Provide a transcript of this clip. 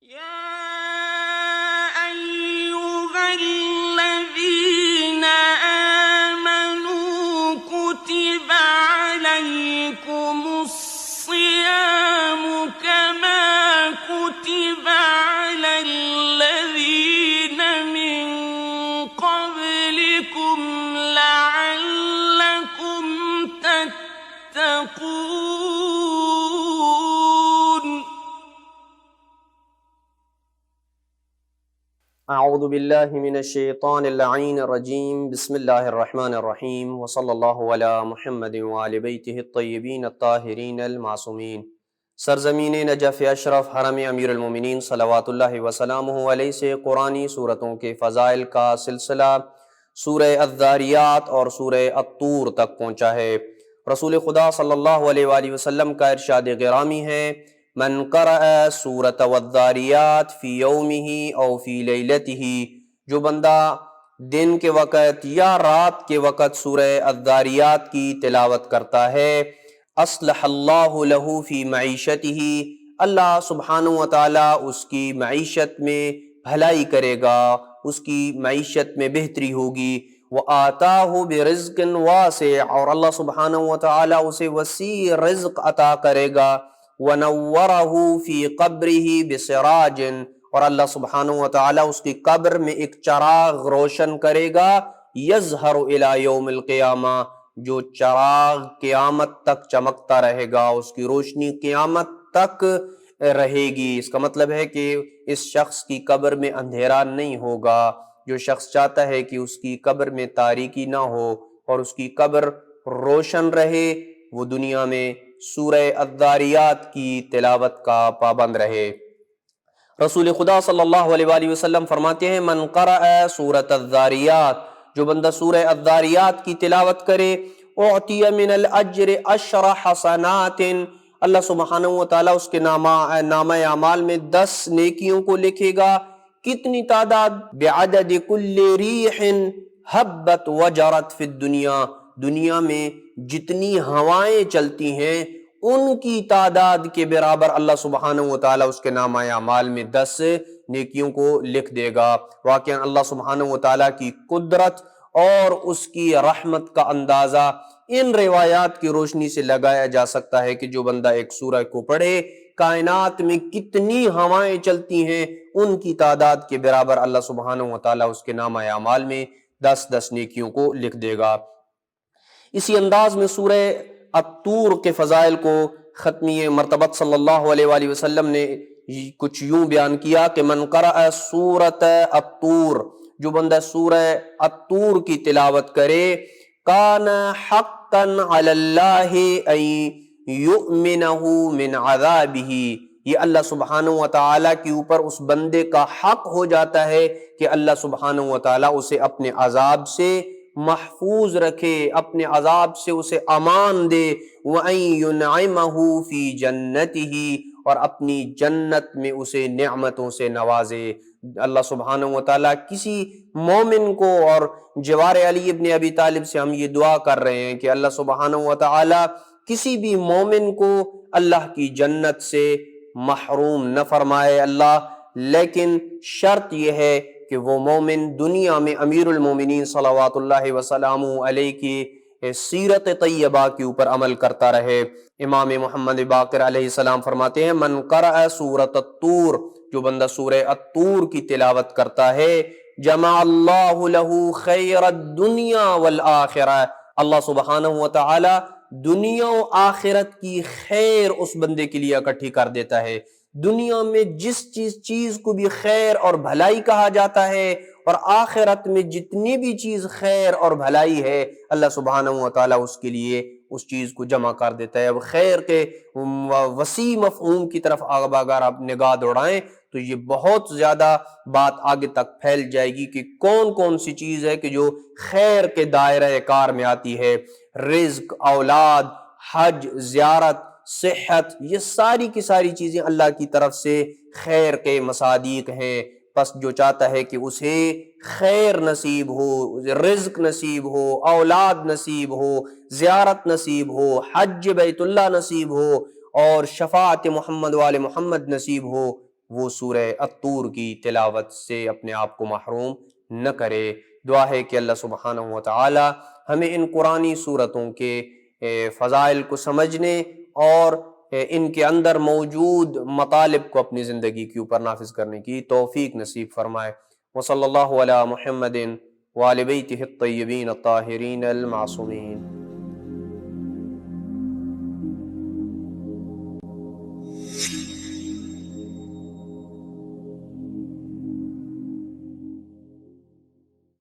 يا أيها الذين آمنوا كتب عليكم الصيام كما كتب على الذين من قبلكم لعلكم تتقون. اعوذ باللہ من الشیطان اللعین الرجیم بسم اللہ الرحمن الرحیم وصلی اللہ علی محمد وآل بیتہ الطیبین الطاہرین المعصومین۔ سرزمین نجف اشرف حرم امیر المومنین صلوات اللہ وسلامہ علیہ سے قرآنی صورتوں کے فضائل کا سلسلہ سورہ الذاریات اور سورہ الطور تک پہنچا ہے۔ رسول خدا صلی اللہ علیہ وآلہ وسلم کا ارشاد گرامی ہے، من قرأ سورۃ والذاریات فی یومہ او فی لیلتہ، جو بندہ دن کے وقت یا رات کے وقت سورہ الذاریات کی تلاوت کرتا ہے، اصلح اللہ لہ فی معیشتہ، اللہ سبحانہ وتعالی اس کی معیشت میں بھلائی کرے گا، اس کی معیشت میں بہتری ہوگی۔ وآتاہ برزق واسع، اور اللہ سبحانہ وتعالی اسے وسیع رزق عطا کرے گا۔ وَنَوَّرَهُ فِي قَبْرِهِ بِسِرَاجٍ، اور اللہ سبحانہ وتعالی اس کی قبر میں ایک چراغ روشن کرے گا، يَظْهَرُ إِلَى يَوْمِ الْقِيَامَةِ، جو چراغ قیامت تک چمکتا رہے گا، اس کی روشنی قیامت تک رہے گی۔ اس کا مطلب ہے کہ اس شخص کی قبر میں اندھیرا نہیں ہوگا۔ جو شخص چاہتا ہے کہ اس کی قبر میں تاریکی نہ ہو اور اس کی قبر روشن رہے، وہ دنیا میں سورہ الذاریات کی تلاوت کا پابند رہے۔ رسول خدا صلی اللہ علیہ وآلہ وسلم فرماتے ہیں، من قرأ سورۃ الذاریات، جو بندہ سورہ الذاریات کی تلاوت کرے، اعطی من الاجر 10 حسنات، اللہ سبحانہ وتعالیٰ اس کے نامہ اعمال میں 10 نیکیوں کو لکھے گا۔ کتنی تعداد؟ بعدد کل ریح حبت وجرت فی الدنیا، دنیا میں جتنی ہوائیں چلتی ہیں ان کی تعداد کے برابر اللہ سبحانہ وتعالی اس کے نامہ اعمال میں 10 نیکیوں کو لکھ دے گا۔ واقعاً اللہ سبحانہ وتعالی کی قدرت اور اس کی رحمت کا اندازہ ان روایات کی روشنی سے لگایا جا سکتا ہے کہ جو بندہ ایک سورہ کو پڑھے، کائنات میں کتنی ہوائیں چلتی ہیں ان کی تعداد کے برابر اللہ سبحانہ وتعالی اس کے نامہ اعمال میں 10 نیکیوں کو لکھ دے گا۔ اسی انداز میں سورہ الطور کے فضائل کو ختمی مرتبت صلی اللہ علیہ وآلہ وسلم نے کچھ یوں بیان کیا کہ من قرأ سورۃ الطور، جو بندہ سورہ الطور کی تلاوت کرے، کان حقا علی اللہ ان یؤمنہ من عذابہ، یہ اللہ سبحانہ وتعالی کے اوپر اس بندے کا حق ہو جاتا ہے کہ اللہ سبحانہ وتعالی اسے اپنے عذاب سے محفوظ رکھے، اپنے عذاب سے اسے امان دے۔ وَأَن يُنْعِمَهُ فِي جَنَّتِهِ، اور اپنی جنت میں اسے نعمتوں سے نوازے۔ اللہ سبحانہ وتعالیٰ کسی مومن کو، اور جوار علی ابن ابی طالب سے ہم یہ دعا کر رہے ہیں کہ اللہ سبحانہ وتعالیٰ کسی بھی مومن کو اللہ کی جنت سے محروم نہ فرمائے اللہ، لیکن شرط یہ ہے کہ وہ مومن دنیا میں امیر المومنین صلوات اللہ وسلامہ علیہ کی سیرت طیبہ کے اوپر عمل کرتا رہے۔ امام محمد باقر علیہ السلام فرماتے ہیں، من قرأ سورۃ الطور، جو بندہ سورہ الطور کی تلاوت کرتا ہے، جمع اللہ لہ خیر الدنیا والآخرہ، اللہ سبحانہ وتعالی دنیا و آخرت کی خیر اس بندے کے لیے اکٹھی کر دیتا ہے۔ دنیا میں جس چیز کو بھی خیر اور بھلائی کہا جاتا ہے، اور آخرت میں جتنی بھی چیز خیر اور بھلائی ہے، اللہ سبحانہ وتعالی اس کے لیے اس چیز کو جمع کر دیتا ہے۔ اب خیر کے وسیع مفہوم کی طرف اگر آپ نگاہ دوڑائیں تو یہ بہت زیادہ بات آگے تک پھیل جائے گی کہ کون کون سی چیز ہے کہ جو خیر کے دائرہ کار میں آتی ہے۔ رزق، اولاد، حج، زیارت، صحت، یہ ساری کی ساری چیزیں اللہ کی طرف سے خیر کے مصادیق ہیں۔ پس جو چاہتا ہے کہ اسے خیر نصیب ہو، رزق نصیب ہو، اولاد نصیب ہو، زیارت نصیب ہو، حج بیت اللہ نصیب ہو، اور شفاعت محمد وآل محمد نصیب ہو، وہ سورہ الطور کی تلاوت سے اپنے آپ کو محروم نہ کرے۔ دعا ہے کہ اللہ سبحانہ و تعالی ہمیں ان قرآنی صورتوں کے فضائل کو سمجھنے اور ان کے اندر موجود مطالب کو اپنی زندگی کے اوپر نافذ کرنے کی توفیق نصیب فرمائے۔ وصلی اللہ علی محمد وآل بیتہ الطیبین الطاہرین المعصومین۔